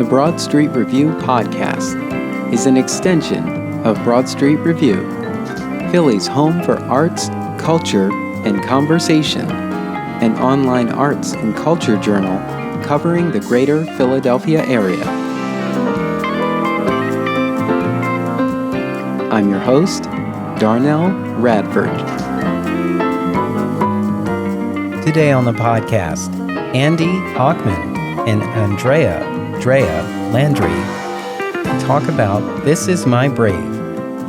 Broad Street Review podcast is an extension of Broad Street Review, Philly's home for arts, culture, and conversation, an online arts and culture journal covering the greater Philadelphia area. I'm your host, Darnell Radford. Today on the podcast, Andy Hockman and Andrea Landry talk about This Is My Brave,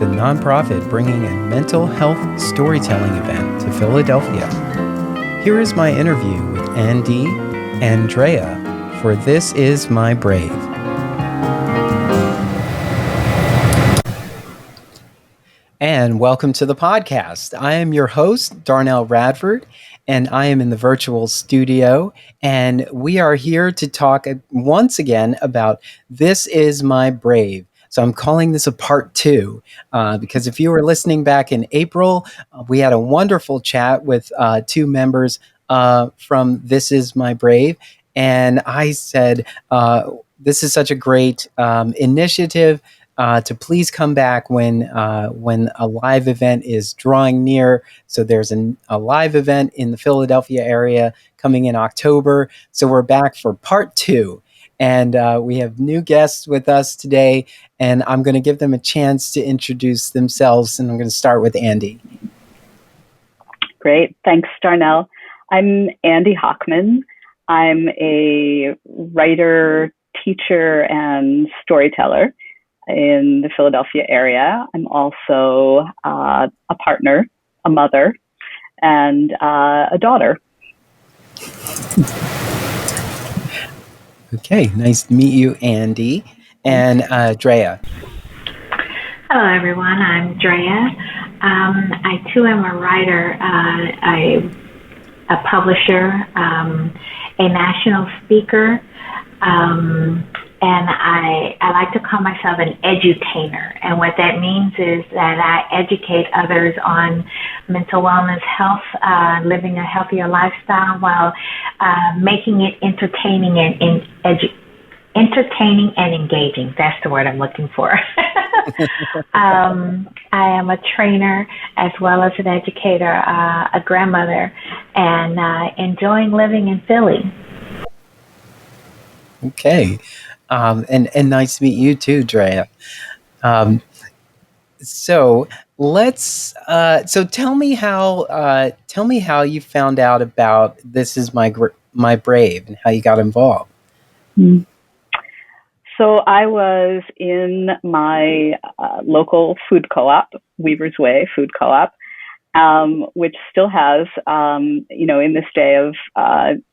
the nonprofit bringing a mental health storytelling event to Philadelphia. Here is my interview with Andy and Andrea for This Is My Brave. And welcome to the podcast. I am your host, Darnell Radford, and I am in the virtual studio, and we are here to talk once again about This Is My Brave. So I'm calling this a part two, because if you were listening back in April, we had a wonderful chat with two members from This Is My Brave, and I said, this is such a great initiative, to please come back when a live event is drawing near. So there's a live event in the Philadelphia area coming in October. So we're back for part two. And we have new guests with us today. And I'm going to give them a chance to introduce themselves. And I'm going to start with Andy. Great. Thanks, Darnell. I'm Andy Hockman. I'm a writer, teacher, and storyteller in the Philadelphia area. I'm also a partner, a mother, and a daughter. Okay, nice to meet you, Andy. And Drea. Hello, everyone. I'm Drea. I, too, am a writer, a publisher, a national speaker, and I like to call myself an edutainer. And what that means is that I educate others on mental wellness, health, living a healthier lifestyle while making it entertaining and engaging. That's the word I'm looking for. I am a trainer as well as an educator, a grandmother, and enjoying living in Philly. Okay. And nice to meet you too, Drea. So tell me how you found out about This Is My Brave and how you got involved. So I was in my local food co-op, Weaver's Way Food Co-op, which still has, in this day of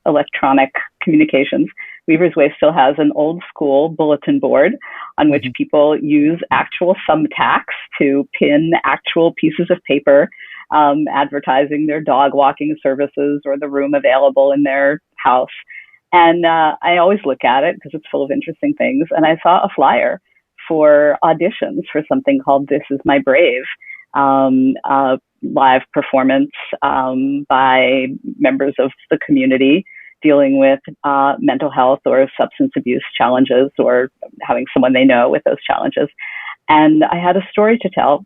electronic communications, Weaver's Way still has an old school bulletin board on which people use actual thumbtacks to pin actual pieces of paper, advertising their dog walking services or the room available in their house. And I always look at it because it's full of interesting things. And I saw a flyer for auditions for something called This Is My Brave, a live performance by members of the community dealing with mental health or substance abuse challenges or having someone they know with those challenges. And I had a story to tell.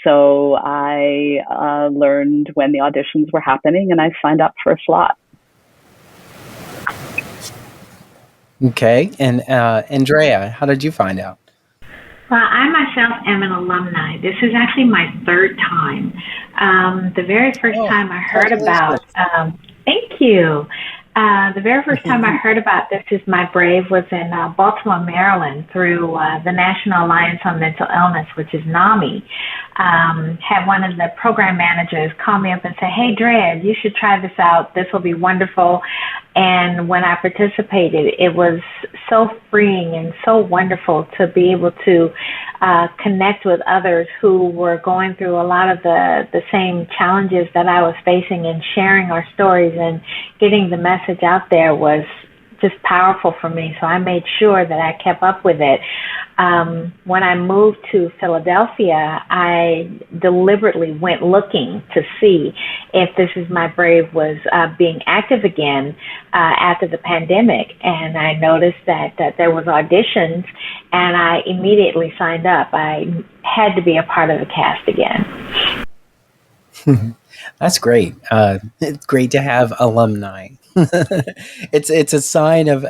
So I learned when the auditions were happening and I signed up for a slot. Okay. And Andrea, how did you find out? Well, I myself am an alumni. This is actually my third time. The very first time I heard about, thank you. The very first time I heard about This Is My Brave was in Baltimore, Maryland, through the National Alliance on Mental Illness, which is NAMI. Had one of the program managers call me up and say, "Hey, Drea, you should try this out. This will be wonderful." And when I participated, it was so freeing and so wonderful to be able to connect with others who were going through a lot of the same challenges that I was facing, and sharing our stories and getting the message out there was just powerful for me. So I made sure that I kept up with it. When I moved to Philadelphia, I deliberately went looking to see if This Is My Brave was being active again after the pandemic. And I noticed that there was auditions, and I immediately signed up. I had to be a part of the cast again. That's great. It's great to have alumni. It's a sign of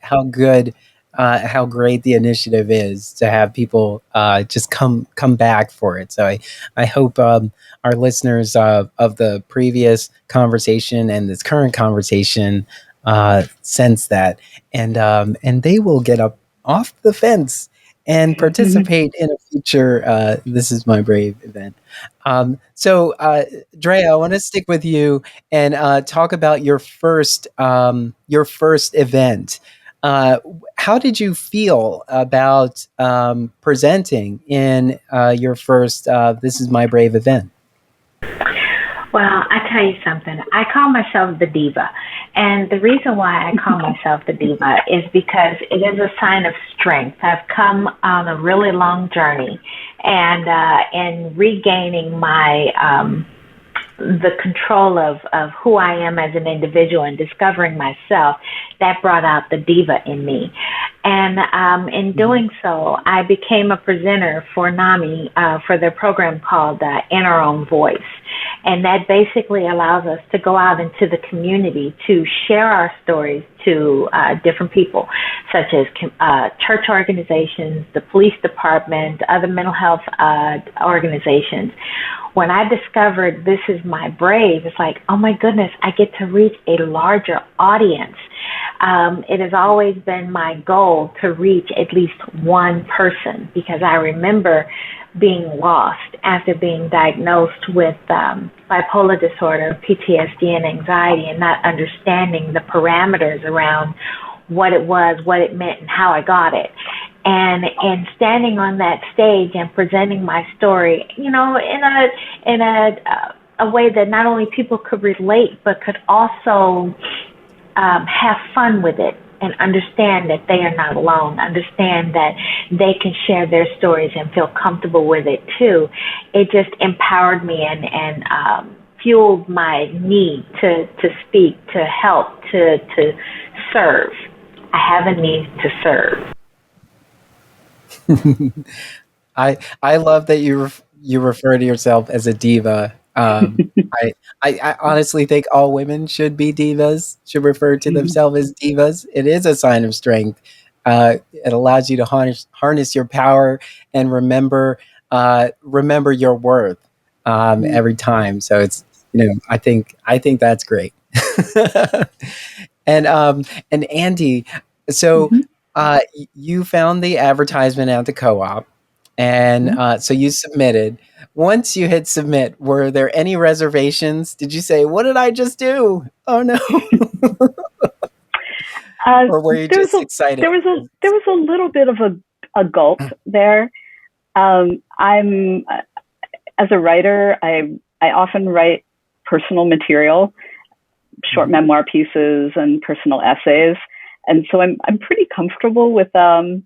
how good, how great the initiative is to have people just come back for it. So I hope our listeners of the previous conversation and this current conversation sense that, and they will get up off the fence and participate in a future This Is My Brave event. So, Drea, I want to stick with you and talk about your first event. How did you feel about presenting in your first This Is My Brave event? Well, I tell you something. I call myself the diva. And the reason why I call myself the diva is because it is a sign of strength. I've come on a really long journey, and regaining my the control of who I am as an individual and discovering myself, that brought out the diva in me. And in doing so, I became a presenter for NAMI for their program called In Our Own Voice. And that basically allows us to go out into the community to share our stories to different people, such as church organizations, the police department, other mental health organizations. When I discovered This Is My Brave, it's like, oh my goodness, I get to reach a larger audience. It has always been my goal to reach at least one person, because I remember being lost after being diagnosed with bipolar disorder, PTSD, and anxiety, and not understanding the parameters around what it was, what it meant, and how I got it. And standing on that stage and presenting my story, you know, in a way that not only people could relate, but could also have fun with it and understand that they are not alone, understand that they can share their stories and feel comfortable with it too. It just empowered me and fueled my need to speak, to help, to serve. I have a need to serve. I love that you refer to yourself as a diva. I honestly think all women should be divas, should refer to themselves as divas. It is a sign of strength. It allows you to harness your power and remember your worth every time. So it's, I think that's great. And Andy, so you found the advertisement at the co-op, and so you submitted. Once you hit submit, were there any reservations? Did you say, "What did I just do? Oh no!" Or were you just excited? There was a little bit of a gulp there. I'm as a writer, I often write personal material, short memoir pieces and personal essays, and so I'm pretty comfortable with a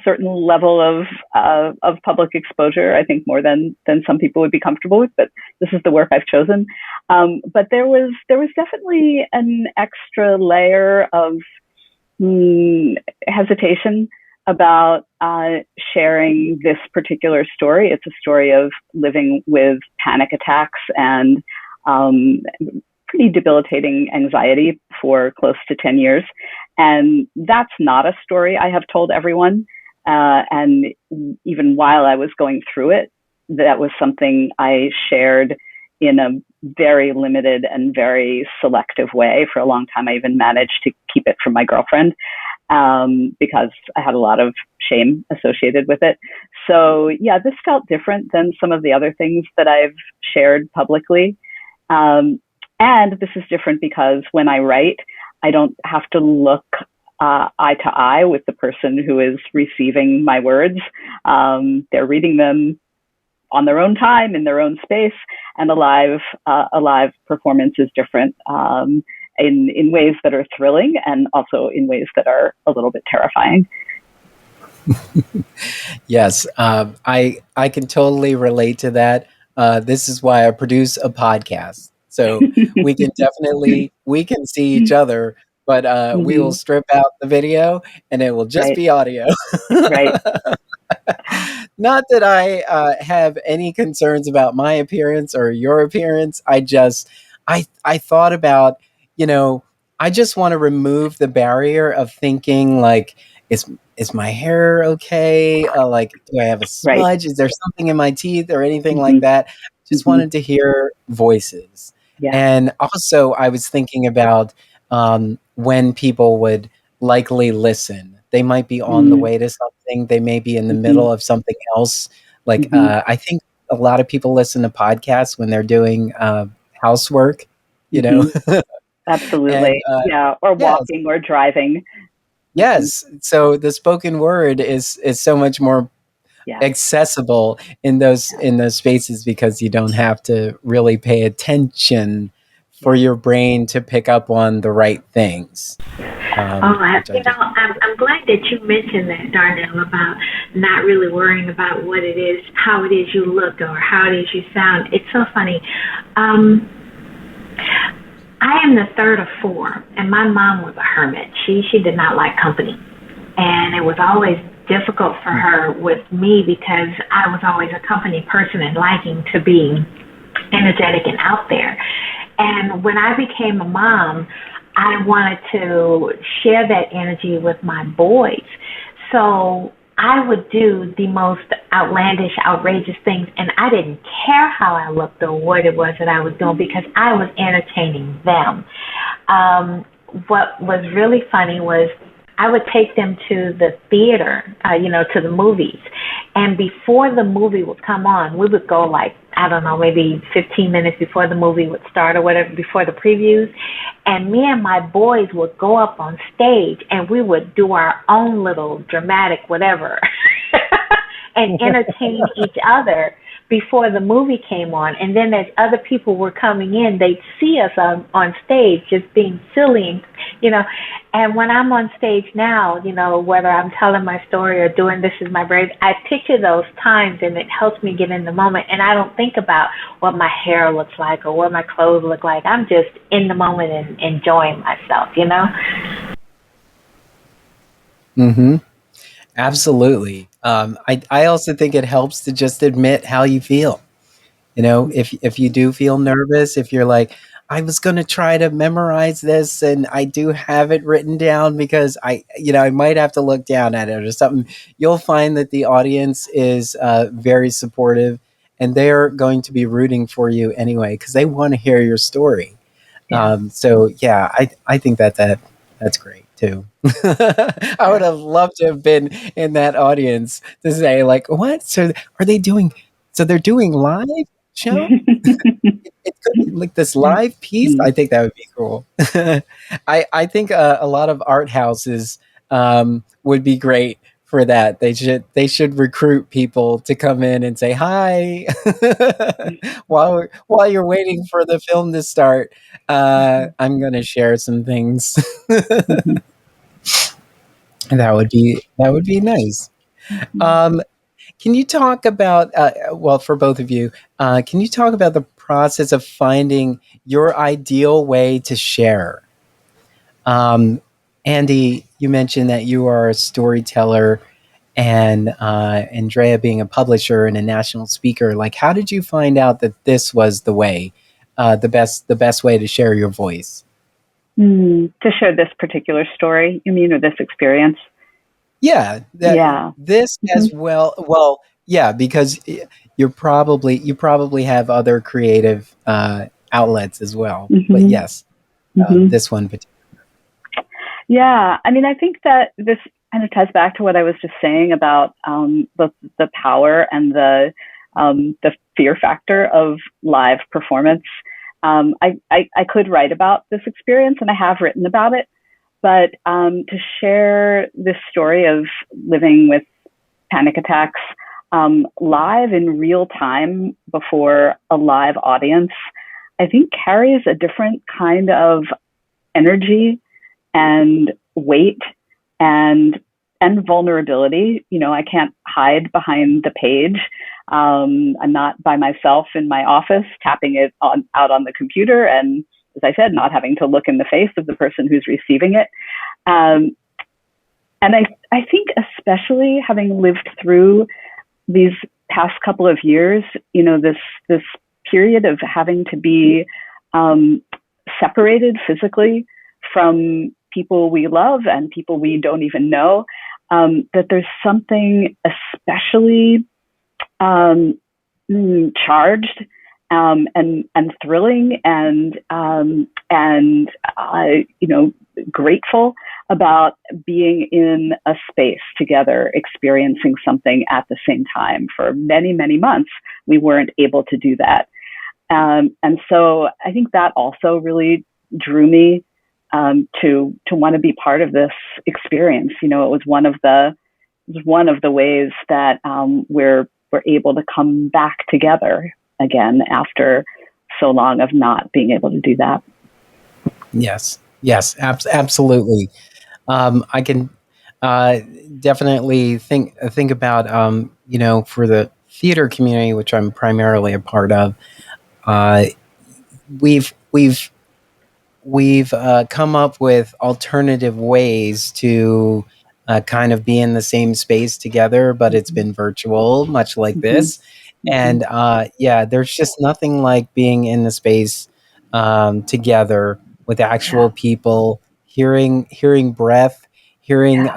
certain level of public exposure. I think more than some people would be comfortable with, but this is the work I've chosen. But there was definitely an extra layer of hesitation about sharing this particular story. It's a story of living with panic attacks and pretty debilitating anxiety for close to 10 years. And that's not a story I have told everyone. And even while I was going through it, that was something I shared in a very limited and very selective way. For a long time, I even managed to keep it from my girlfriend because I had a lot of shame associated with it. So yeah, this felt different than some of the other things that I've shared publicly. And this is different because when I write, I don't have to look eye to eye with the person who is receiving my words. They're reading them on their own time, in their own space, and a live performance is different. in ways that are thrilling and also in ways that are a little bit terrifying. Yes, I can totally relate to that. This is why I produce a podcast, so we can see each other, but we will Mm-hmm. strip out the video, and it will just Right, be audio. right. Not that I have any concerns about my appearance or your appearance. I thought about, you know, I just want to remove the barrier of thinking like, is is my hair okay? Like, do I have a Right. smudge? Is there something in my teeth or anything like Mm-hmm. that? Just Mm-hmm. wanted to hear voices. Yeah. And also, I was thinking about when people would likely listen. They might be on the Mm-hmm. way to something. They may be in the Mm-hmm. middle of something else. Like, Mm-hmm. I think a lot of people listen to podcasts when they're doing housework, you know? Mm-hmm. And Absolutely. Yeah. Or yes, walking or driving. Mm-hmm. yes. So the spoken word is so much more Yeah. accessible Yeah. in those spaces because you don't have to really pay attention for Yeah. your brain to pick up on the right things. Oh, Which I just I'm glad that you mentioned that, Darnell, about not really worrying about what it is, how it is you look, or how it is you sound. It's so funny. Um, I am the third of four, and my mom was a hermit. She did not like company, and it was always difficult for her with me because I was always a company person and liking to be energetic and out there. And when I became a mom, I wanted to share that energy with my boys. So I would do the most outlandish, outrageous things, and I didn't care how I looked or what it was that I was doing because I was entertaining them. What was really funny was I would take them to the theater, to the movies. And before the movie would come on, we would go like, I don't know, maybe 15 minutes before the movie would start or whatever, before the previews. And me and my boys would go up on stage and we would do our own little dramatic whatever and entertain each other before the movie came on. And then as other people were coming in, they'd see us on stage just being silly, and when I'm on stage now, whether I'm telling my story or doing This Is My Brave, I picture those times and it helps me get in the moment. And I don't think about what my hair looks like or what my clothes look like. I'm just in the moment and enjoying myself, Mm-hmm. Absolutely. I also think it helps to just admit how you feel. If you do feel nervous, if you're like, I was going to try to memorize this and I do have it written down because I might have to look down at it or something, you'll find that the audience is very supportive and they're going to be rooting for you anyway because they want to hear your story. Yeah. So yeah, I think that's great too. I would have loved to have been in that audience to say like, what? So are they doing? So they're doing live show? It could be like this live piece. I think that would be cool. I think a lot of art houses would be great for that. They should recruit people to come in and say hi while you're waiting for the film to start. I'm gonna share some things. That would be nice. Um, can you talk about, well, for both of you, can you talk about the process of finding your ideal way to share? Um, Andy, you mentioned that you are a storyteller, and Andrea being a publisher and a national speaker. Like, how did you find out that this was the way, the best way to share your voice? To share this particular story, you mean, or this experience? Yeah, Yeah. this Mm-hmm. as well. Well, yeah, because you probably have other creative outlets as well. But Mm-hmm. yes, Mm-hmm. this one. Yeah. I mean, I think that this kind of ties back to what I was just saying about the power and the fear factor of live performance. I could write about this experience, and I have written about it. But to share this story of living with panic attacks live in real time before a live audience, I think carries a different kind of energy and weight and vulnerability. I can't hide behind the page. I'm not by myself in my office tapping it out on the computer, and as I said, not having to look in the face of the person who's receiving it. And I think, especially having lived through these past couple of years, this period of having to be separated physically from people we love and people we don't even know, that there's something especially charged and thrilling and grateful about being in a space together, experiencing something at the same time. For many, many months, we weren't able to do that. And so I think that also really drew me to want to be part of this experience. It was one of the ways that we're able to come back together again after so long of not being able to do that. Yes, absolutely. I can definitely think about for the theater community, which I'm primarily a part of. We've come up with alternative ways to kind of be in the same space together, but it's been virtual, much like this. And there's just nothing like being in the space together with actual people, hearing breath, hearing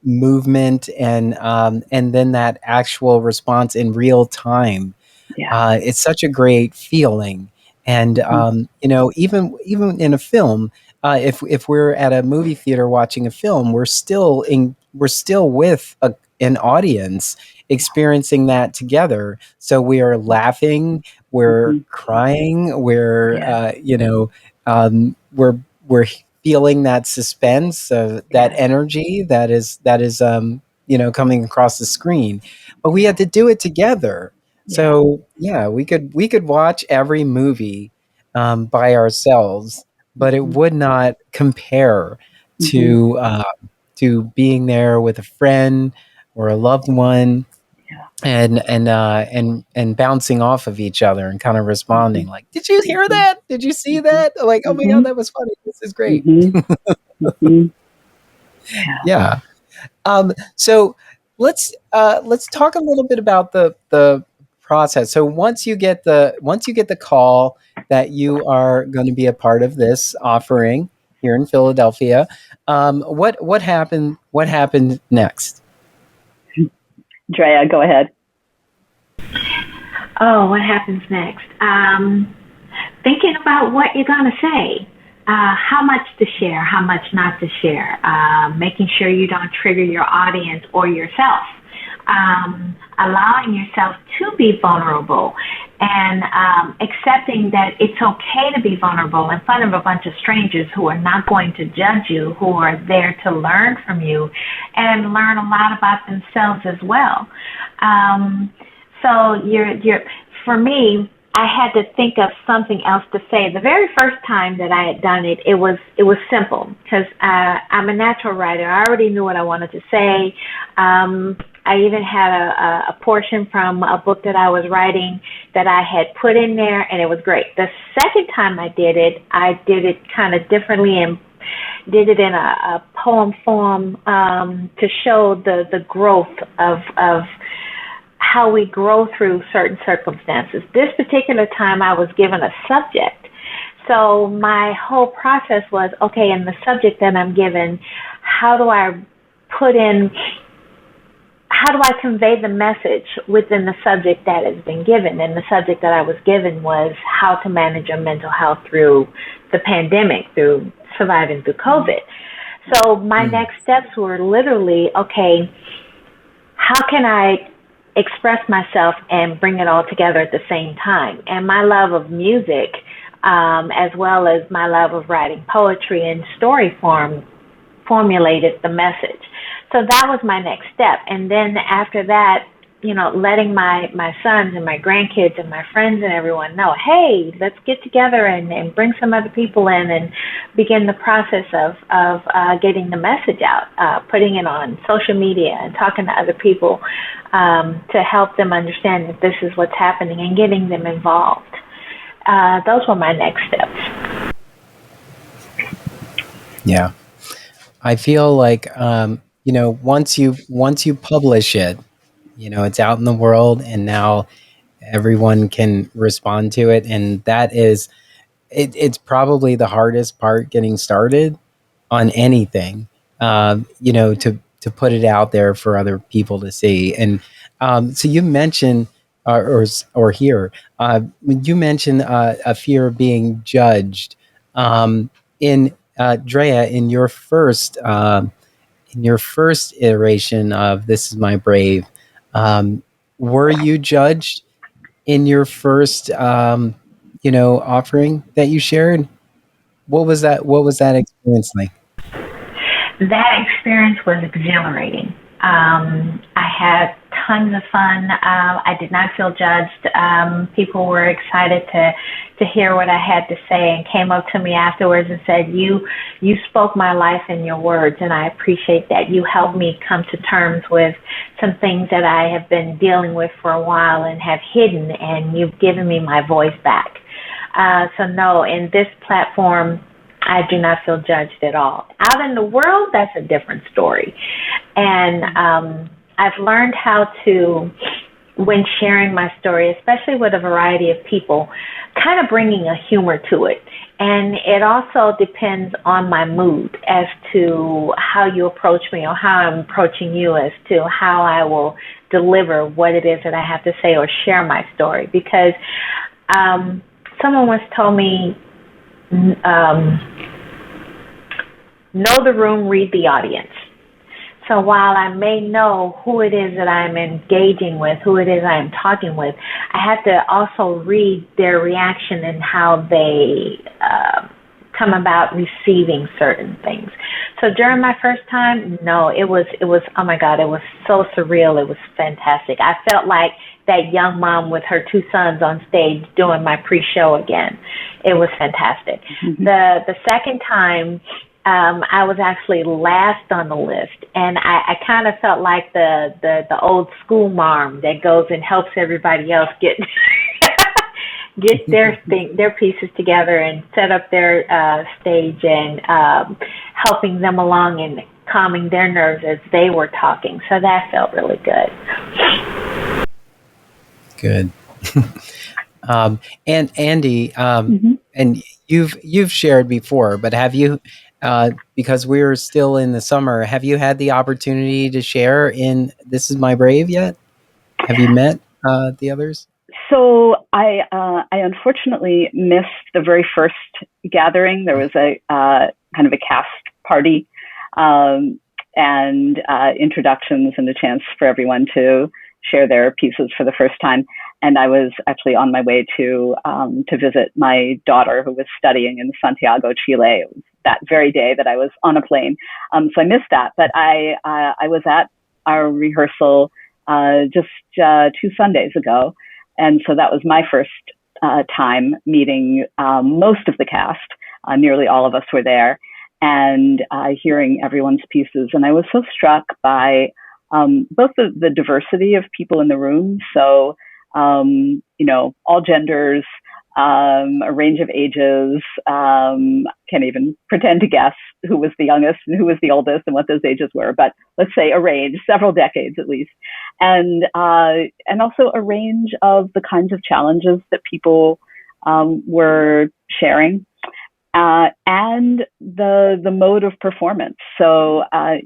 movement, and then that actual response in real time. It's such a great feeling. And even in a film, if we're at a movie theater watching a film, we're still with an audience experiencing that together. So we are laughing, we're crying, we're feeling that suspense, that energy that is coming across the screen. But we had to do it together. So we could watch every movie by ourselves, but it would not compare to being there with a friend or a loved one, and bouncing off of each other and kind of responding like, "Did you hear that? Did you see that? Like, oh my God, that was funny. This is great." Yeah. So let's talk a little bit about the process. So once you get the call that you are going to be a part of this offering here in Philadelphia, what happened? What happened next? Drea, go ahead. Oh, what happens next? Thinking about what you're going to say. How much to share, how much not to share, making sure you don't trigger your audience or yourself, allowing yourself to be vulnerable, and accepting that it's okay to be vulnerable in front of a bunch of strangers who are not going to judge you, who are there to learn from you and learn a lot about themselves as well. So for me, I had to think of something else to say. The very first time that I had done it, it was simple because I'm a natural writer. I already knew what I wanted to say. I even had a portion from a book that I was writing that I had put in there, and it was great. The second time I did it kind of differently and did it in a poem form to show the growth of how we grow through certain circumstances. This particular time I was given a subject. So my whole process was, okay, in the subject that I'm given, how do I convey the message within the subject that has been given? And the subject that I was given was how to manage your mental health through the pandemic, through surviving through COVID. So my next steps were literally, okay, how can I express myself and bring it all together at the same time? And my love of music, as well as my love of writing poetry in story form, formulated the message. So that was my next step. And then after that, letting my sons and my grandkids and my friends and everyone know, hey, let's get together and bring some other people in and begin the process of getting the message out, putting it on social media and talking to other people to help them understand that this is what's happening and getting them involved. Those were my next steps. Yeah. I feel like, once you publish it, it's out in the world, and now everyone can respond to it. And that is, it's probably the hardest part, getting started on anything, to put it out there for other people to see. And so you mentioned, or here, you mentioned a fear of being judged. In Drea, in your first iteration of This Is My Brave, were you judged in your first, offering that you shared? What was that experience like? That experience was exhilarating. I had tons of fun. I did not feel judged. People were excited to hear what I had to say and came up to me afterwards and said, you spoke my life in your words, and I appreciate that. You helped me come to terms with some things that I have been dealing with for a while and have hidden, and you've given me my voice back. So no, in this platform, I do not feel judged at all. Out in the world, that's a different story. And I've learned how to, when sharing my story, especially with a variety of people, kind of bringing a humor to it. And it also depends on my mood as to how you approach me or how I'm approaching you, as to how I will deliver what it is that I have to say or share my story. Because someone once told me, know the room, read the audience. So while I may know who it is that I'm engaging with, who it is I am talking with, I have to also read their reaction and how they come about receiving certain things. So during my first time, no, it was, oh my God, it was so surreal. It was fantastic. I felt like that young mom with her two sons on stage doing my pre-show again. It was fantastic. Mm-hmm. The second time, I was actually last on the list, and I kind of felt like the old school mom that goes and helps everybody else get their pieces together and set up their stage, and helping them along and calming their nerves as they were talking. So that felt really good. Good. And Andy, mm-hmm. and you've shared before, but have you? Because we're still in the summer, have you had the opportunity to share in This Is My Brave yet? Have you met the others? So I unfortunately missed the very first gathering. There was a kind of a cast party and introductions and a chance for everyone to share their pieces for the first time. And I was actually on my way to visit my daughter, who was studying in Santiago, Chile. It was that very day that I was on a plane. So I missed that. But I was at our rehearsal just 2 Sundays ago. And so that was my first time meeting most of the cast. Nearly all of us were there, and hearing everyone's pieces. And I was so struck by both the diversity of people in the room. So, all genders, a range of ages, can't even pretend to guess who was the youngest and who was the oldest and what those ages were, but let's say a range, several decades at least. And also a range of the kinds of challenges that people were sharing. And the mode of performance. So, I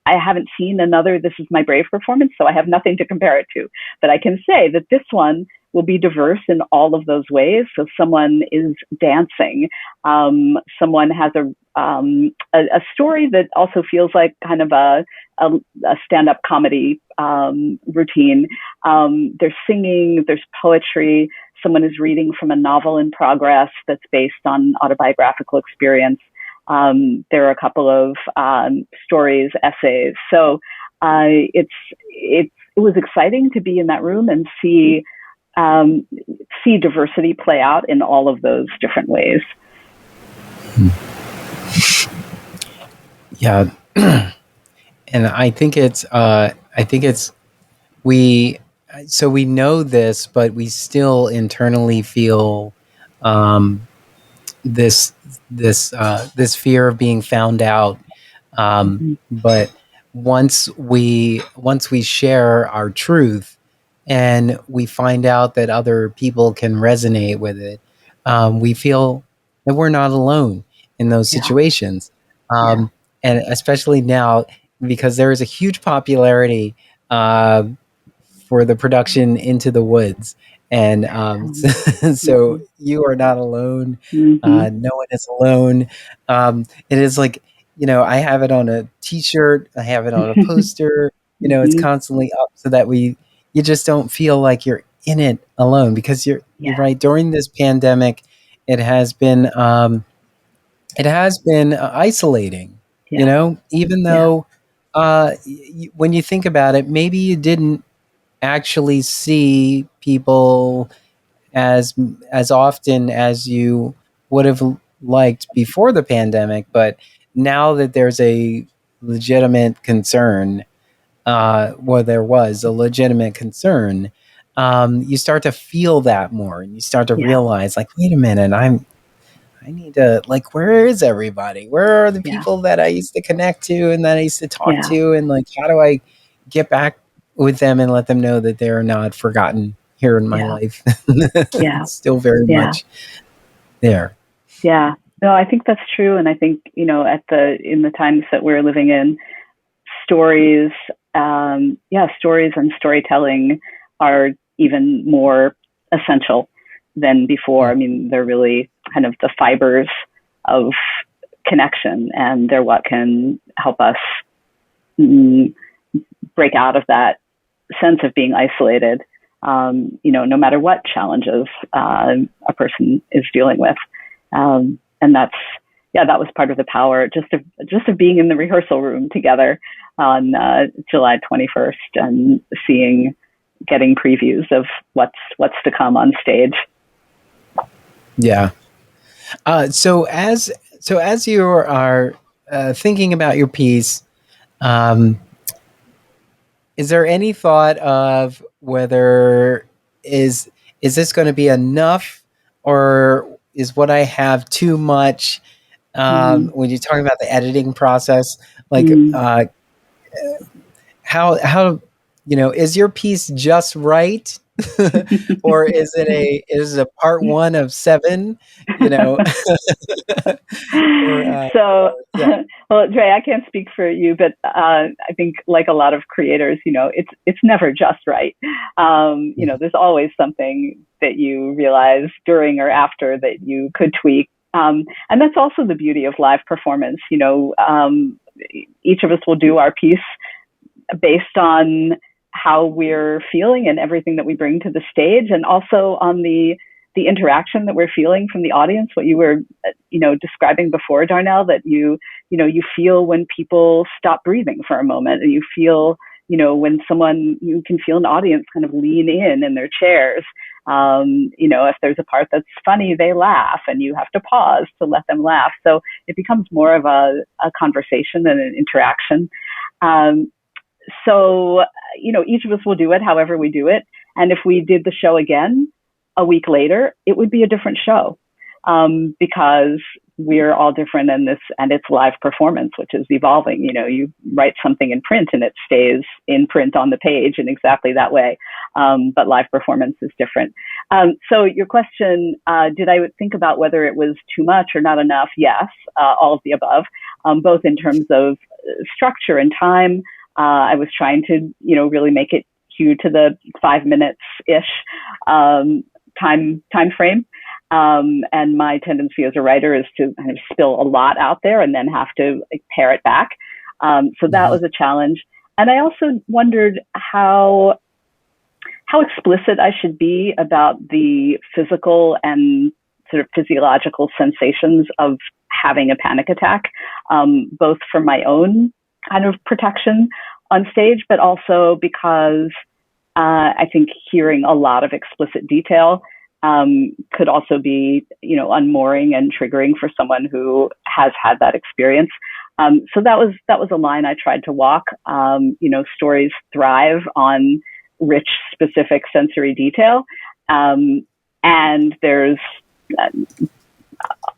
haven't seen another This Is My Brave performance, so I have nothing to compare it to. But I can say that this one will be diverse in all of those ways. So someone is dancing. Someone has a story that also feels like kind of a stand-up comedy routine. There's singing, there's poetry. Someone is reading from a novel in progress that's based on autobiographical experience. There are a couple of stories, essays. So it was exciting to be in that room and see diversity play out in all of those different ways. Yeah. And I think we we know this, but we still internally feel um, this this fear of being found out. But once we share our truth and we find out that other people can resonate with it, we feel that we're not alone in those Yeah. situations. Yeah. And especially now, because there is a huge popularity uh, for the production Into the Woods. And so you are not alone. No one is alone. It is like, I have it on a t-shirt, I have it on a poster, it's constantly up so that you just don't feel like you're in it alone, because you're right. During this pandemic, it has been isolating, even though when you think about it, maybe you didn't actually see people as often as you would have liked before the pandemic, but now that there's a legitimate concern, there was a legitimate concern, you start to feel that more, and you start to realize, like, wait a minute, I need to, like, where is everybody? Where are the people that I used to connect to and that I used to talk to? And, like, how do I get back with them and let them know that they're not forgotten here in my life? It's still very much there. Yeah. No, I think that's true. And I think, in the times that we're living in, stories and storytelling are even more essential than before. I mean, they're really kind of the fibers of connection, and they're what can help us break out of that sense of being isolated, no matter what challenges a person is dealing with. And that was part of the power just of being in the rehearsal room together on July 21st and getting previews of what's to come on stage. Yeah. So as you are thinking about your piece, is there any thought of whether is this going to be enough, or is what I have too much? When you're talking about the editing process, like how is your piece just right? Or is it a part 1 of 7, Well, Dre, I can't speak for you, but I think, like a lot of creators, it's never just right. There's always something that you realize during or after that you could tweak. And that's also the beauty of live performance. Each of us will do our piece based on how we're feeling and everything that we bring to the stage, and also on the interaction that we're feeling from the audience. What you were, describing before, Darnell, that you feel when people stop breathing for a moment, and you feel, when you can feel an audience kind of lean in their chairs. If there's a part that's funny, they laugh, and you have to pause to let them laugh. So it becomes more of a conversation and an interaction. So, each of us will do it however we do it. And if we did the show again a week later, it would be a different show, because we're all different, and it's live performance, which is evolving. You write something in print and it stays in print on the page in exactly that way. But live performance is different. So your question, did I think about whether it was too much or not enough? Yes, all of the above, both in terms of structure and time. I was trying to, really make it hew to the 5 minutes-ish time frame. And my tendency as a writer is to kind of spill a lot out there and then have to pare it back. So that was a challenge. And I also wondered how explicit I should be about the physical and sort of physiological sensations of having a panic attack, both for my own kind of protection, on stage, but also because I think hearing a lot of explicit detail could also be, unmooring and triggering for someone who has had that experience. So that was a line I tried to walk. Stories thrive on rich, specific sensory detail, and there's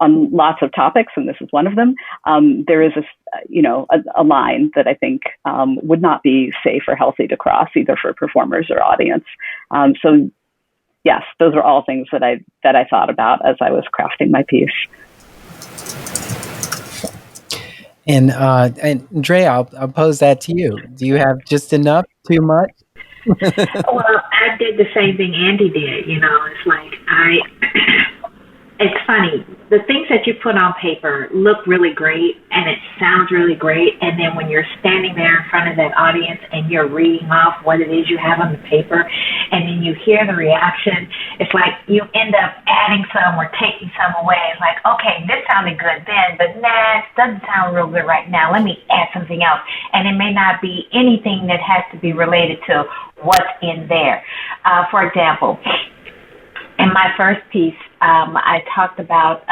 on lots of topics, and this is one of them. There is a line that I think would not be safe or healthy to cross, either for performers or audience. So yes, those are all things that I thought about as I was crafting my piece. And Dre, I'll pose that to you. Do you have just enough, too much? Well, I did the same thing Andy did. It's like it's funny. The things that you put on paper look really great and it sounds really great. And then when you're standing there in front of that audience and you're reading off what it is you have on the paper, and then you hear the reaction, it's like you end up adding some or taking some away. It's like, okay, this sounded good then, but nah, it doesn't sound real good right now. Let me add something else. And it may not be anything that has to be related to what's in there. For example, in my first piece, I talked about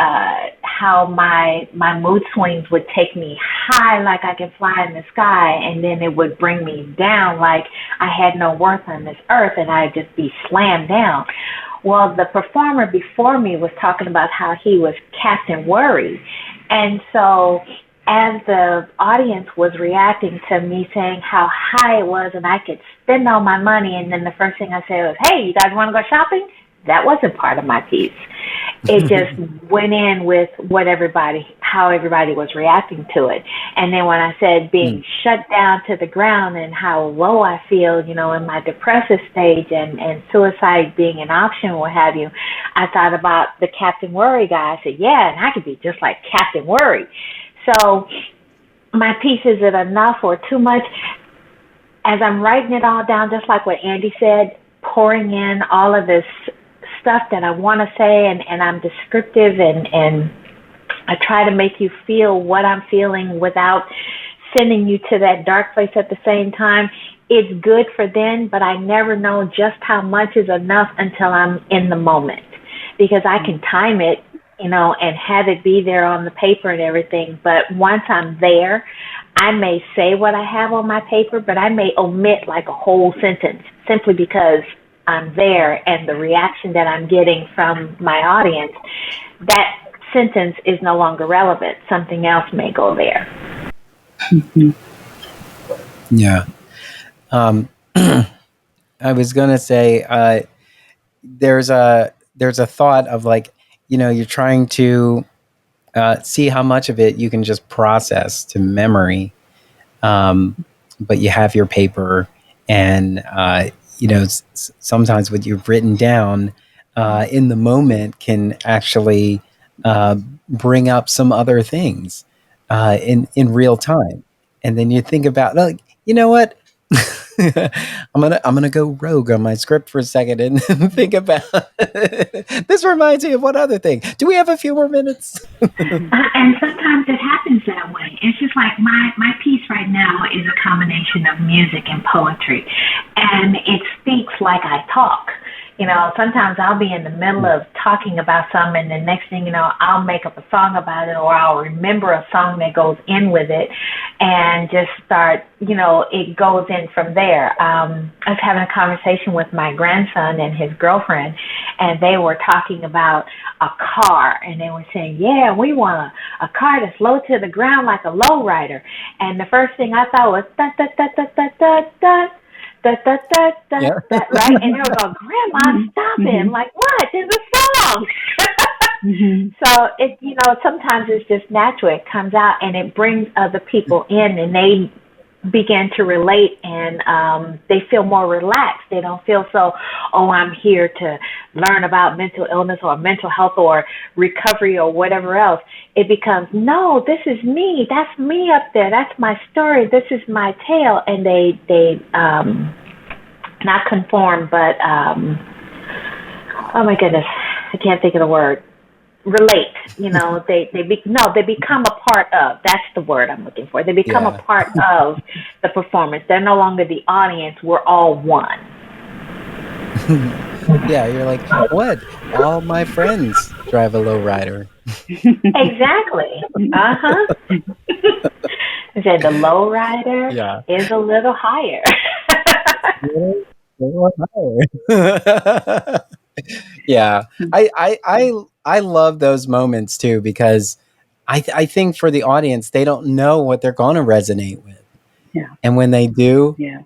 how my mood swings would take me high like I could fly in the sky, and then it would bring me down like I had no worth on this earth and I'd just be slammed down. Well, the performer before me was talking about how he was Captain Worry. And so as the audience was reacting to me saying how high it was and I could spend all my money, and then the first thing I said was, hey, you guys want to go shopping? That wasn't part of my piece. It just went in with how everybody was reacting to it. And then when I said being shut down to the ground and how low I feel, in my depressive stage and suicide being an option, what have you, I thought about the Captain Worry guy. I said, yeah, and I could be just like Captain Worry. So my piece, is it enough or too much? As I'm writing it all down, just like what Andy said, pouring in all of this stuff that I want to say, and I'm descriptive, and I try to make you feel what I'm feeling without sending you to that dark place at the same time. It's good for then, but I never know just how much is enough until I'm in the moment, because I can time it, and have it be there on the paper and everything. But once I'm there, I may say what I have on my paper, but I may omit like a whole sentence simply because I'm there, and the reaction that I'm getting from my audience, that sentence is no longer relevant. Something else may go there. Mm-hmm. Yeah. I was going to say, there's a thought of like, you're trying to see how much of it you can just process to memory. But you have your paper, and, sometimes what you've written down in the moment can actually bring up some other things in real time. And then you think about, like, you know what? I'm gonna go rogue on my script for a second and think about this. Reminds me of one other thing. Do we have a few more minutes? And sometimes it happens that way. It's just like my piece right now is a combination of music and poetry, and it speaks like I talk. Sometimes I'll be in the middle of talking about something, and the next thing you know, I'll make up a song about it, or I'll remember a song that goes in with it, and just start, it goes in from there. I was having a conversation with my grandson and his girlfriend, and they were talking about a car, and they were saying, yeah, we want a car that's low to the ground like a lowrider. And the first thing I thought was, da, da, da, da, da, da, da. Da, da, da, da, Yeah. da, right? And they were going, Grandma, stop it. I'm like, what? There's a song. So sometimes it's just natural. It comes out and it brings other people in, and they begin to relate, and they feel more relaxed. They don't feel so, I'm here to learn about mental illness or mental health or recovery or whatever else. It becomes, no, this is me. That's me up there. That's my story. This is my tale. And they not conform, but, oh my goodness, I can't think of the word. relate. They become a part of. That's the word I'm looking for. They become a part of the performance. They're no longer the audience. We're all one. Yeah, you're like, what? All my friends drive a lowrider. Exactly. They said the lowrider is a little higher. Yeah, I love those moments too, because I think for the audience, they don't know what they're going to resonate with. Yeah. And when they do, yeah.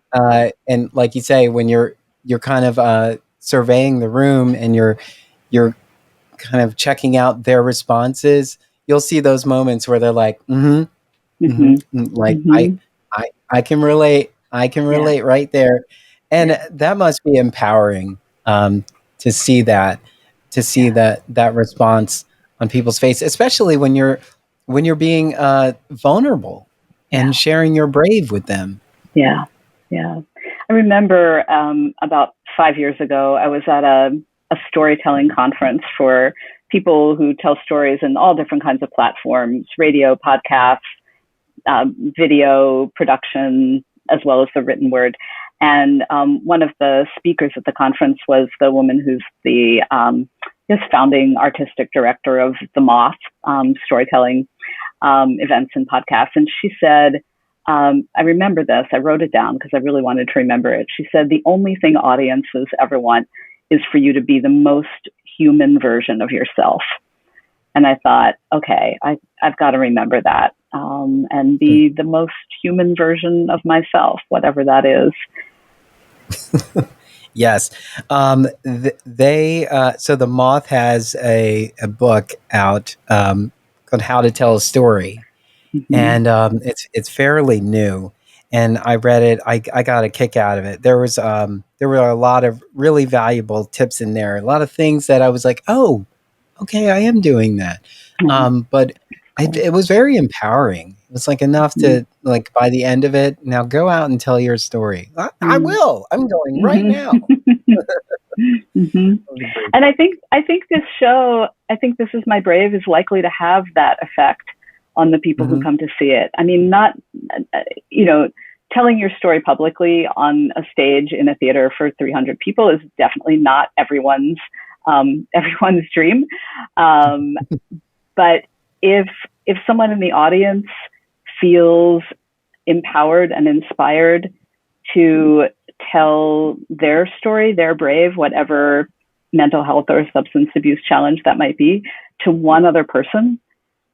And like you say, when you're kind of surveying the room and you're kind of checking out their responses, you'll see those moments where they're like, like I can relate. I can relate right there. And that must be empowering, to see that response on people's face, especially when you're being vulnerable and sharing your brave with them. Yeah. I remember about 5 years ago, I was at a storytelling conference for people who tell stories in all different kinds of platforms: radio, podcasts, video production, as well as the written word. And one of the speakers at the conference was the woman who's the founding artistic director of the Moth storytelling events and podcasts. And she said, I remember this, I wrote it down because I really wanted to remember it. She said, the only thing audiences ever want is for you to be the most human version of yourself. And I thought, okay, I've got to remember that, and be the most human version of myself, whatever that is. Yes. So the Moth has a book out called How to Tell a Story. And it's fairly new, and I read it. I got a kick out of it. There were a lot of really valuable tips in there. A lot of things that I was like, oh, okay, I am doing that. But it was very empowering. It was like enough to, like, by the end of it, now go out and tell your story. I will. I'm going right now. And I think this show, I think This Is My Brave, is likely to have that effect on the people who come to see it. I mean, not, telling your story publicly on a stage in a theater for 300 people is definitely not everyone's dream. But if someone in the audience feels empowered and inspired to tell their story, their brave, whatever mental health or substance abuse challenge that might be, to one other person,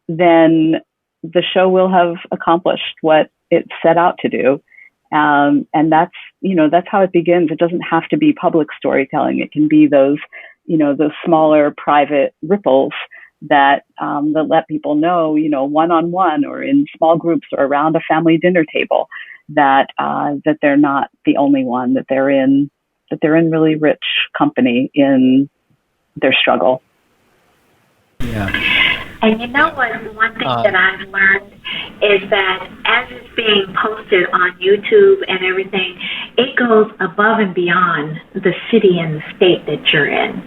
then the show will have accomplished what it set out to do. And that's how it begins. It doesn't have to be public storytelling. It can be those smaller private ripples that let people know, one-on-one or in small groups or around a family dinner table, that they're not the only one, that they're in really rich company in their struggle. Yeah. And you know what? One thing that I've learned is that as it's being posted on YouTube and everything, it goes above and beyond the city and the state that you're in.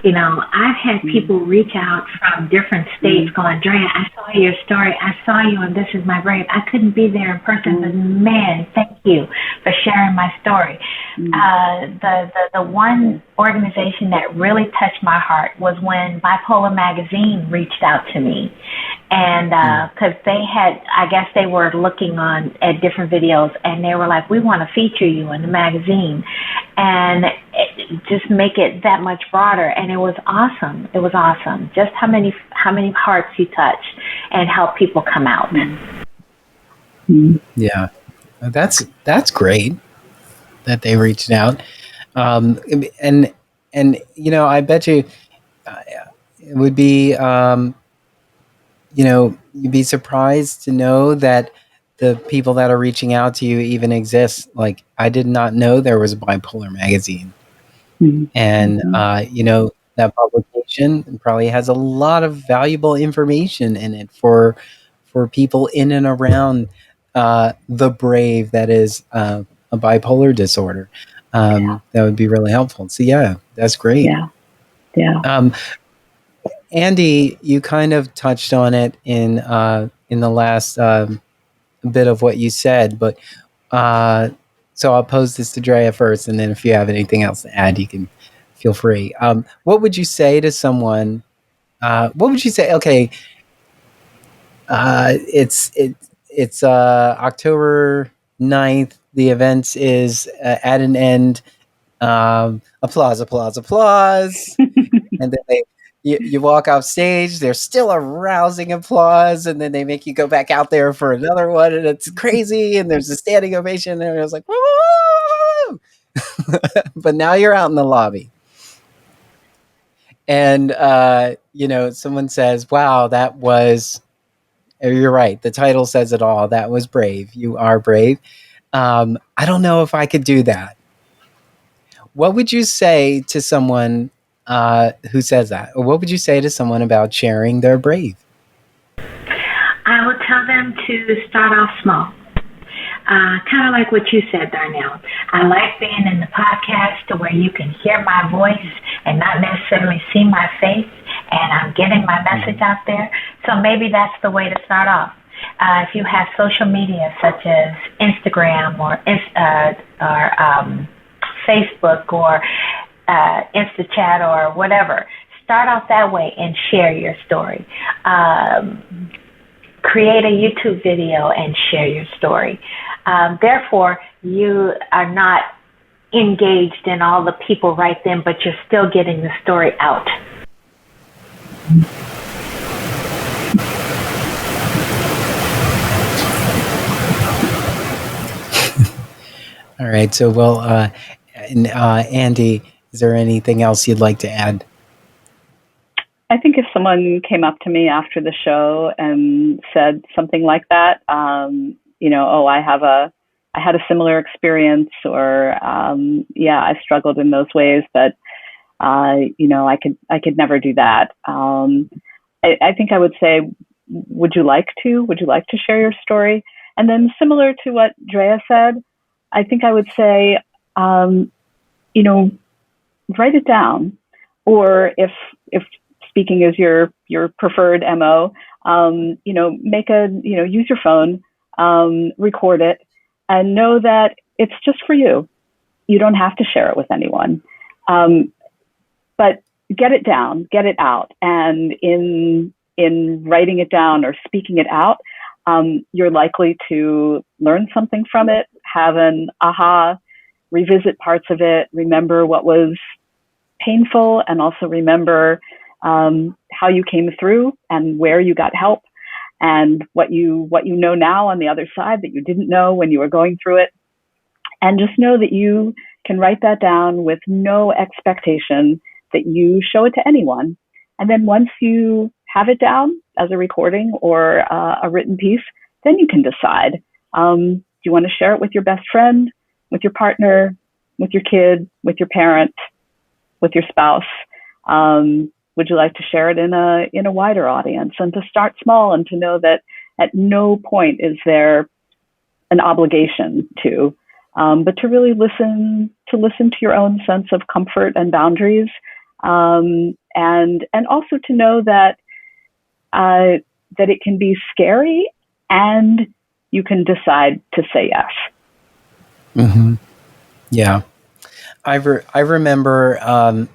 I've had people reach out from different states going, Drea, I saw your story. I saw you on This Is My Brave. I couldn't be there in person, but man, thank you for sharing my story. The one organization that really touched my heart was when Bipolar Magazine reached out to me. And because they were looking at different videos, and they were like, we want to feature you in the magazine and just make it that much broader. And it was awesome. It was awesome. Just how many hearts you touch and help people come out. Yeah, that's great that they reached out. And I bet you it would be, you'd be surprised to know that the people that are reaching out to you even exist. Like, I did not know there was a Bipolar Magazine. And, that publication probably has a lot of valuable information in it for people in and around the brave that is a bipolar disorder. That would be really helpful. So, yeah, that's great. Yeah. Andy, you kind of touched on it in the last bit of what you said, but so I'll pose this to Drea first, and then if you have anything else to add, you can feel free. What would you say to someone? What would you say? Okay, it's October 9th. The event is at an end. Applause, applause, applause. And then you walk off stage, there's still a rousing applause, and then they make you go back out there for another one, and it's crazy, and there's a standing ovation, and I was like, woo! But now you're out in the lobby. And, someone says, wow, that was, you're right, the title says it all. That was brave. You are brave. I don't know if I could do that. What would you say to someone who says that? Or what would you say to someone about sharing their brave? I would tell them to start off small. Kind of like what you said, Darnell. I like being in the podcast to where you can hear my voice and not necessarily see my face, and I'm getting my message out there. So maybe that's the way to start off. If you have social media such as Instagram or Facebook or InstaChat or whatever, start off that way and share your story. Create a YouTube video and share your story. Therefore, you are not engaged in all the people right then, but you're still getting the story out. All right. So, Andy, is there anything else you'd like to add? I think if someone came up to me after the show and said something like that, I had a similar experience, or I struggled in those ways, but I could never do that. I think I would say, would you like to share your story? And then, similar to what Drea said, I think I would say, write it down, or if speaking is your preferred MO, use your phone, record it, and know that it's just for you. You don't have to share it with anyone, but get it down, get it out, and in writing it down or speaking it out, you're likely to learn something from it, have an aha, revisit parts of it, remember what was painful, and also remember how you came through and where you got help, and what you know now on the other side that you didn't know when you were going through it. And just know that you can write that down with no expectation that you show it to anyone. And then once you have it down as a recording or a written piece, then you can decide, do you want to share it with your best friend, with your partner, with your kid, with your parent, with your spouse? Would you like to share it in a wider audience? And to start small, and to know that at no point is there an obligation to, but to really listen to your own sense of comfort and boundaries, and also to know that it can be scary, and you can decide to say yes. Mm-hmm. Yeah, I remember.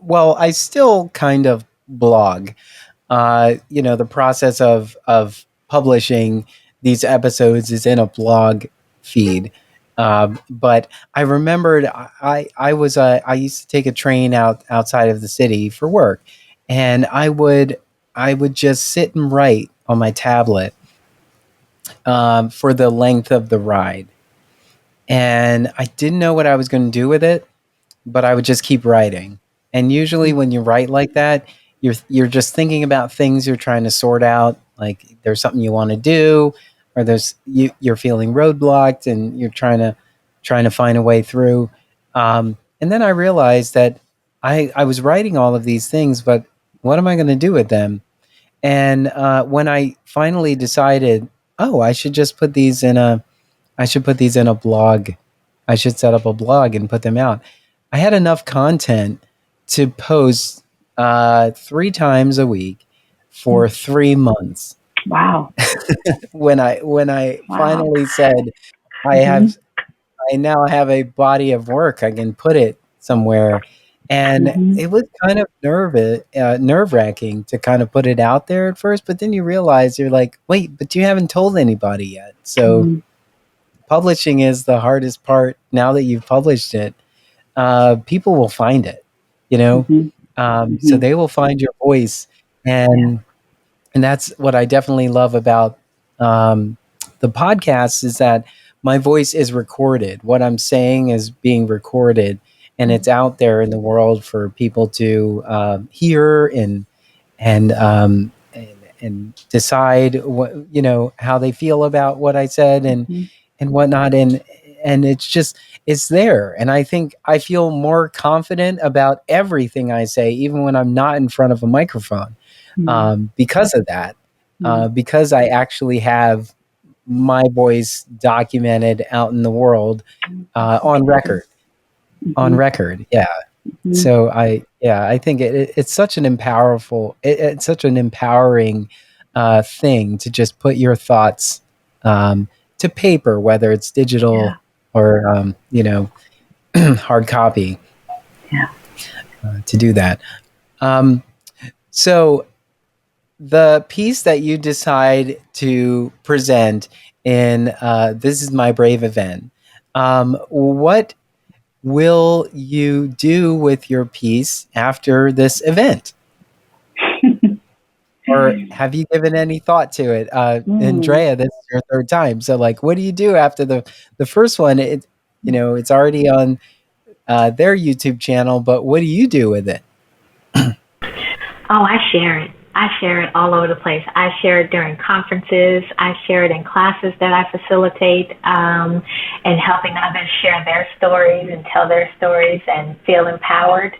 Well, I still kind of blog. The process of publishing these episodes is in a blog feed. But I remembered I used to take a train outside of the city for work, and I would just sit and write on my tablet for the length of the ride. And I didn't know what I was going to do with it, but I would just keep writing. And usually when you write like that, you're just thinking about things you're trying to sort out. Like there's something you want to do, or you're feeling roadblocked and you're trying to find a way through. And then I realized that I was writing all of these things, but what am I going to do with them? And when I finally decided, I should just put these in a blog. I should set up a blog and put them out. I had enough content to post 3 times a week for 3 months. Wow. When I finally said, Mm-hmm. I now have a body of work, I can put it somewhere. And Mm-hmm. it was kind of nerve-wracking to kind of put it out there at first, but then you realize, you're like, wait, but you haven't told anybody yet. So Mm-hmm. publishing is the hardest part. Now that you've published it, people will find it, you know? Mm-hmm. So Mm-hmm. they will find your voice. Yeah. And that's what I definitely love about um, the podcast, is that my voice is recorded. What I'm saying is being recorded, and it's out there in the world for people to hear and decide what, how they feel about what I said, Mm-hmm. and whatnot. And it's there. And I think I feel more confident about everything I say, even when I'm not in front of a microphone, because of that, Mm-hmm. because I actually have my voice documented out in the world, on record. On Mm-hmm. record, yeah. Mm-hmm. So I think it's such it's such an empowering thing to just put your thoughts to paper, whether it's Yeah. digital or hard copy, Yeah. to do that. Um, so the piece that you decide to present in This Is My Brave event, what will you do with your piece after this event? Or have you given any thought to it? Mm. Andrea, this is your third time. So, like, what do you do after the first one? It's already on their YouTube channel, but what do you do with it? Oh, I share it. I share it all over the place. I share it during conferences. I share it in classes that I facilitate, and helping others share their stories and tell their stories and feel empowered.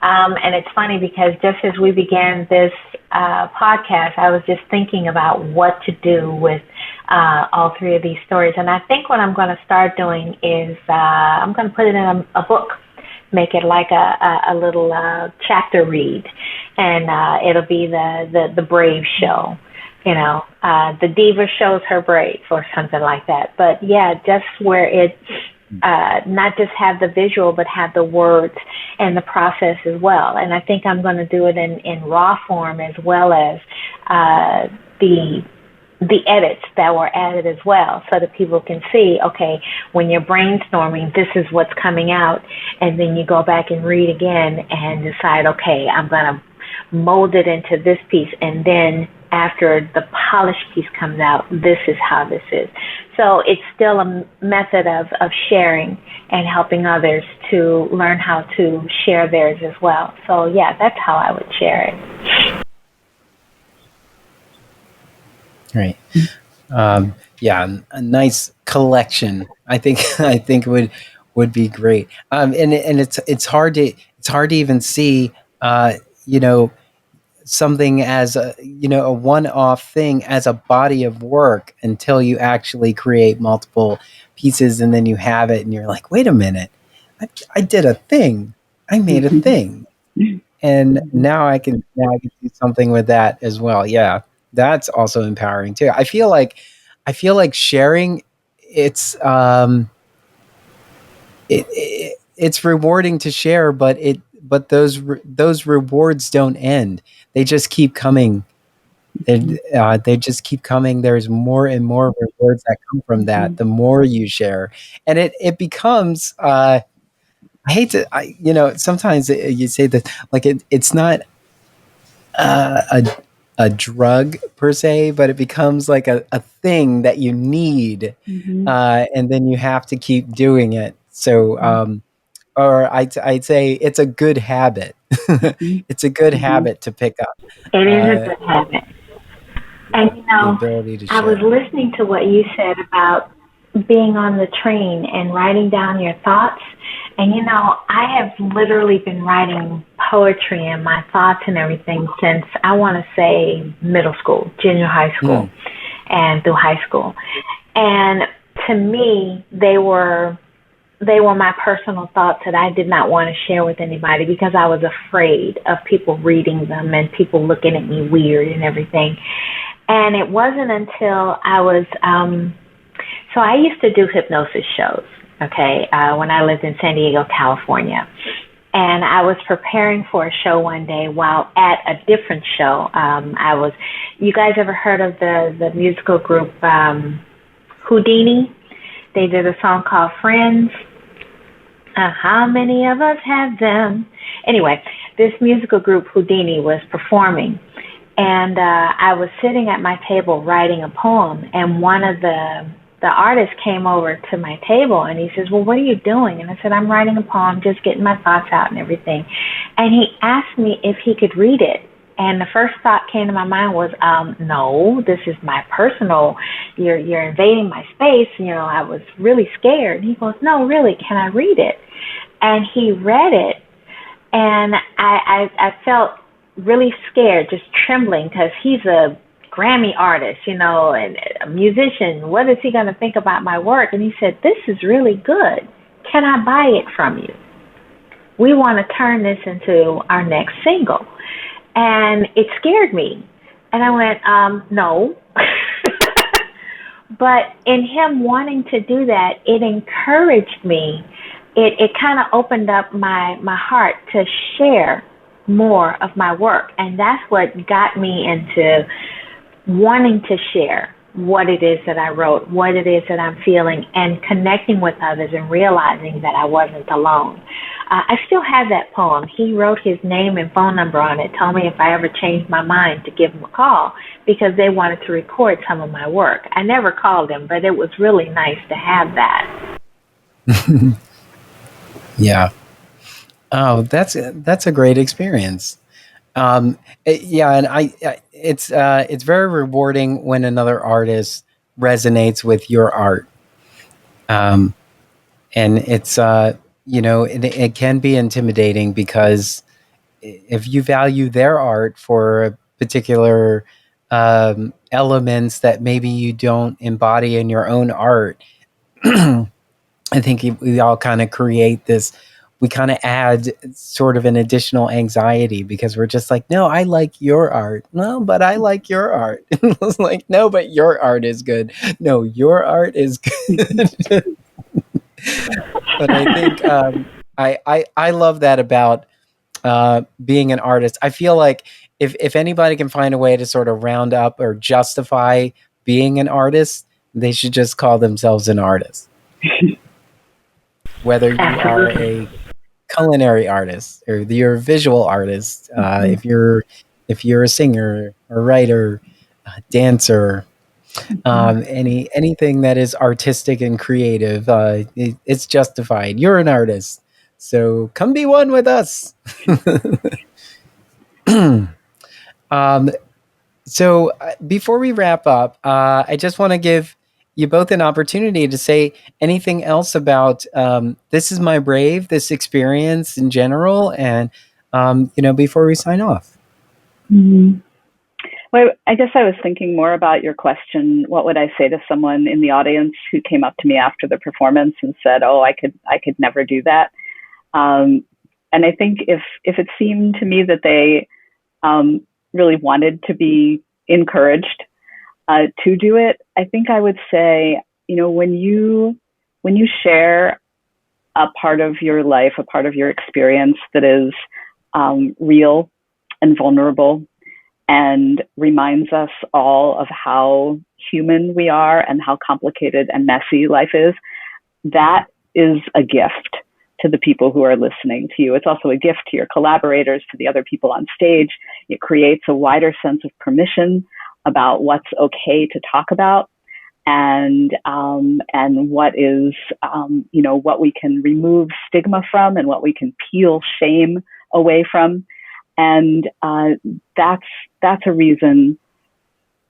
And it's funny because just as we began this podcast, I was just thinking about what to do with all three of these stories. And I think what I'm going to start doing is I'm going to put it in a book, make it like a little chapter read, and it'll be the Brave show. The diva shows her brave or something like that. But yeah, just where it not just have the visual, but have the words and the process as well. And I think I'm going to do it in raw form, as well as the edits that were added as well, so that people can see, okay, when you're brainstorming, this is what's coming out, and then you go back and read again and decide, okay, I'm going to mold it into this piece, and then after the polished piece comes out, this is how this is. So it's still a method of sharing and helping others to learn how to share theirs as well. So yeah, that's how I would share it. Right. Yeah, a nice collection. I think I think would be great. And it's hard to even see, you know, something as a one-off thing as a body of work, until you actually create multiple pieces, and then you have it and you're like, wait a minute, I did a thing. I made a thing. And now I can do something with that as well. Yeah, that's also empowering too. I feel like sharing, it's it's rewarding to share, but those rewards don't end. They just keep coming. They just keep coming. There's more and more rewards that come from that, the more you share. And it becomes, I hate to, sometimes you say that, like, it's not a drug per se, but it becomes like a thing that you need, and then you have to keep doing it. So, or I'd say it's a good habit. It's a good habit to pick up, It is a good habit. And the ability to I was share. listening to what you said about being on the train and writing down your thoughts. And I have literally been writing poetry and my thoughts and everything since, I want to say, middle school, junior high school, and through high school. And to me, they were they were my personal thoughts that I did not want to share with anybody because I was afraid of people reading them and people looking at me weird and everything. And it wasn't until I was, so I used to do hypnosis shows, okay, when I lived in San Diego, California. And I was preparing for a show one day while at a different show. You guys ever heard of the musical group Houdini? They did a song called Friends. How many of us have them? Anyway, this musical group Houdini was performing. And I was sitting at my table writing a poem, and one of the artist came over to my table and he says, well, what are you doing? And I said, I'm writing a poem, just getting my thoughts out and everything. And he asked me if he could read it. And the first thought came to my mind was, no, this is my personal, you're invading my space. I was really scared. And he goes, no, really, can I read it? And he read it, and I felt really scared, just trembling, because he's a Grammy artist, and a musician. What is he going to think about my work? And he said, this is really good. Can I buy it from you? We want to turn this into our next single. And it scared me. And I went, no. But in him wanting to do that, it encouraged me. It kind of opened up my heart to share more of my work. And that's what got me into wanting to share what it is that I wrote, what it is that I'm feeling, and connecting with others and realizing that I wasn't alone. I still have that poem. He wrote his name and phone number on it, told me if I ever changed my mind to give him a call because they wanted to record some of my work. I never called him, but it was really nice to have that. Yeah. Oh, that's a great experience. And it's very rewarding when another artist resonates with your art. And it's it can be intimidating because if you value their art for particular elements that maybe you don't embody in your own art, I think we all kind of create this. We kind of add sort of an additional anxiety because we're just like, no, I like your art. No, but I like your art. It's like, no, but your art is good. No, your art is good. But I think I love that about being an artist. I feel like if anybody can find a way to sort of round up or justify being an artist, they should just call themselves an artist. Whether you are a culinary artist or you're a visual artist, if you're a singer or writer, dancer, anything that is artistic and creative, it's justified. You're an artist, so come be one with us. So before we wrap up, I just want to give you both an opportunity to say anything else about This Is My Brave, this experience in general, and before we sign off. Mm-hmm. Well, I guess I was thinking more about your question. What would I say to someone in the audience who came up to me after the performance and said, "Oh, I could never do that"? And I think if it seemed to me that they really wanted to be encouraged to do it, I think I would say, when you share a part of your life, a part of your experience that is real and vulnerable and reminds us all of how human we are and how complicated and messy life is, that is a gift to the people who are listening to you. It's also a gift to your collaborators, to the other people on stage. It creates a wider sense of permission about what's okay to talk about and what is, what we can remove stigma from and what we can peel shame away from. And that's a reason,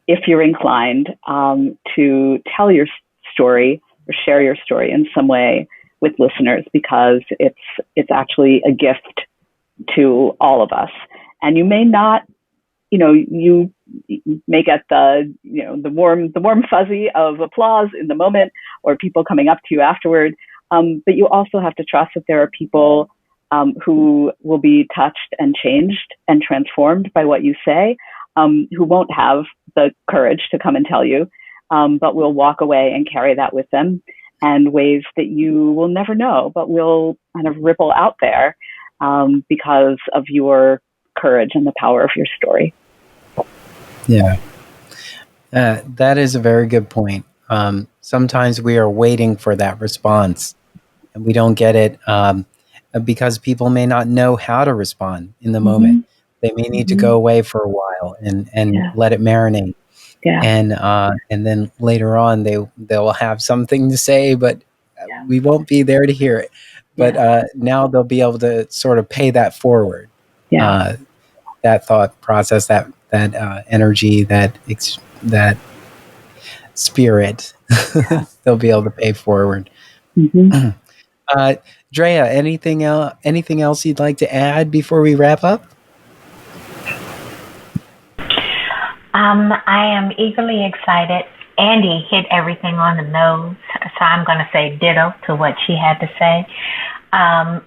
if you're inclined, to tell your story or share your story in some way with listeners, because it's actually a gift to all of us. And you may not, you may get the warm fuzzy of applause in the moment or people coming up to you afterward. But you also have to trust that there are people who will be touched and changed and transformed by what you say, who won't have the courage to come and tell you, but will walk away and carry that with them, and ways that you will never know, but will kind of ripple out there because of your courage and the power of your story. Yeah, that is a very good point. Sometimes we are waiting for that response, and we don't get it because people may not know how to respond in the moment. They may need to go away for a while and let it marinate. Yeah. And then later on they'll have something to say, but we won't be there to hear it. But now they'll be able to sort of pay that forward. Yeah. That thought process, that energy, that spirit, they'll be able to pay forward. Drea, anything else you'd like to add before we wrap up? I am eagerly excited. Andy hit everything on the nose, so I'm going to say ditto to what she had to say. I'm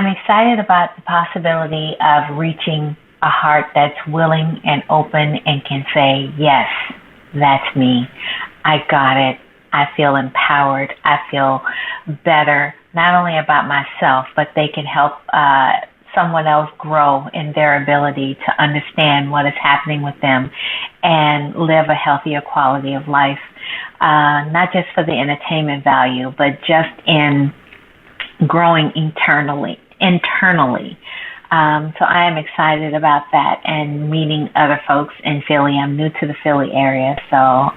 excited about the possibility of reaching a heart that's willing and open and can say, yes, that's me. I got it. I feel empowered. I feel better, not only about myself, but they can help someone else grow in their ability to understand what is happening with them and live a healthier quality of life, not just for the entertainment value, but just in growing internally. So I am excited about that and meeting other folks in Philly. I'm new to the Philly area, so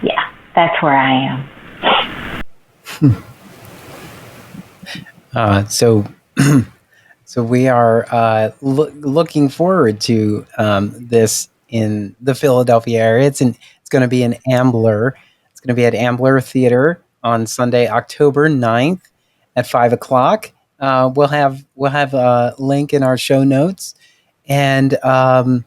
yeah, that's where I am. So we are looking forward to this in the Philadelphia area. It's going to be in Ambler. It's going to be at Ambler Theater on Sunday, October 9th at 5:00. We'll have a link in our show notes. And a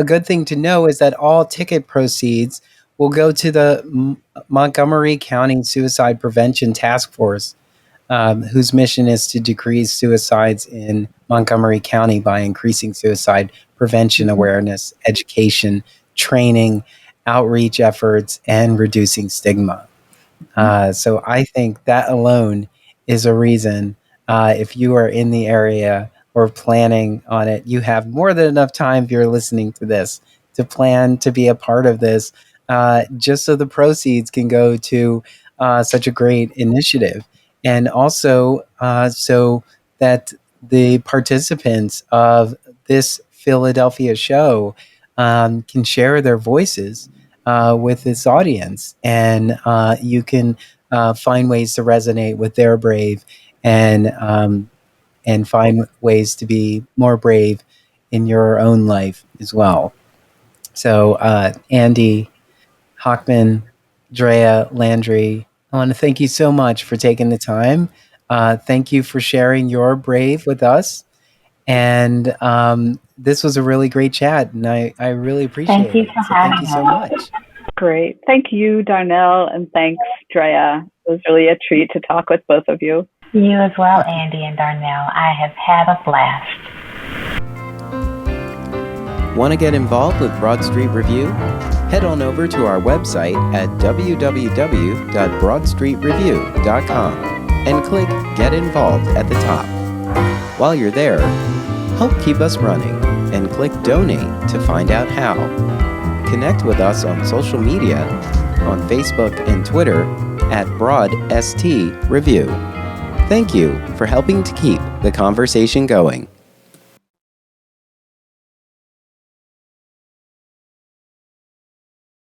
good thing to know is that all ticket proceeds will go to the Montgomery County Suicide Prevention Task Force, whose mission is to decrease suicides in Montgomery County by increasing suicide prevention awareness, education, training, outreach efforts, and reducing stigma. So I think that alone is a reason, if you are in the area or planning on it, you have more than enough time, if you're listening to this, to plan to be a part of this, just so the proceeds can go to such a great initiative. And also so that the participants of this Philadelphia show can share their voices with this audience, and you can find ways to resonate with their brave, and find ways to be more brave in your own life as well. So Andy, Hockman, Drea, Landry, I want to thank you so much for taking the time. Thank you for sharing your brave with us. And this was a really great chat, and I really appreciate it. Thank you for having Thank you so much. Great. Thank you, Darnell, and thanks, Drea. It was really a treat to talk with both of you. You as well, Andy and Darnell. I have had a blast. Want to get involved with Broad Street Review? Head on over to our website at www.broadstreetreview.com and click Get Involved at the top. While you're there, help keep us running and click Donate to find out how. Connect with us on social media, on Facebook and Twitter at BroadST Review. Thank you for helping to keep the conversation going.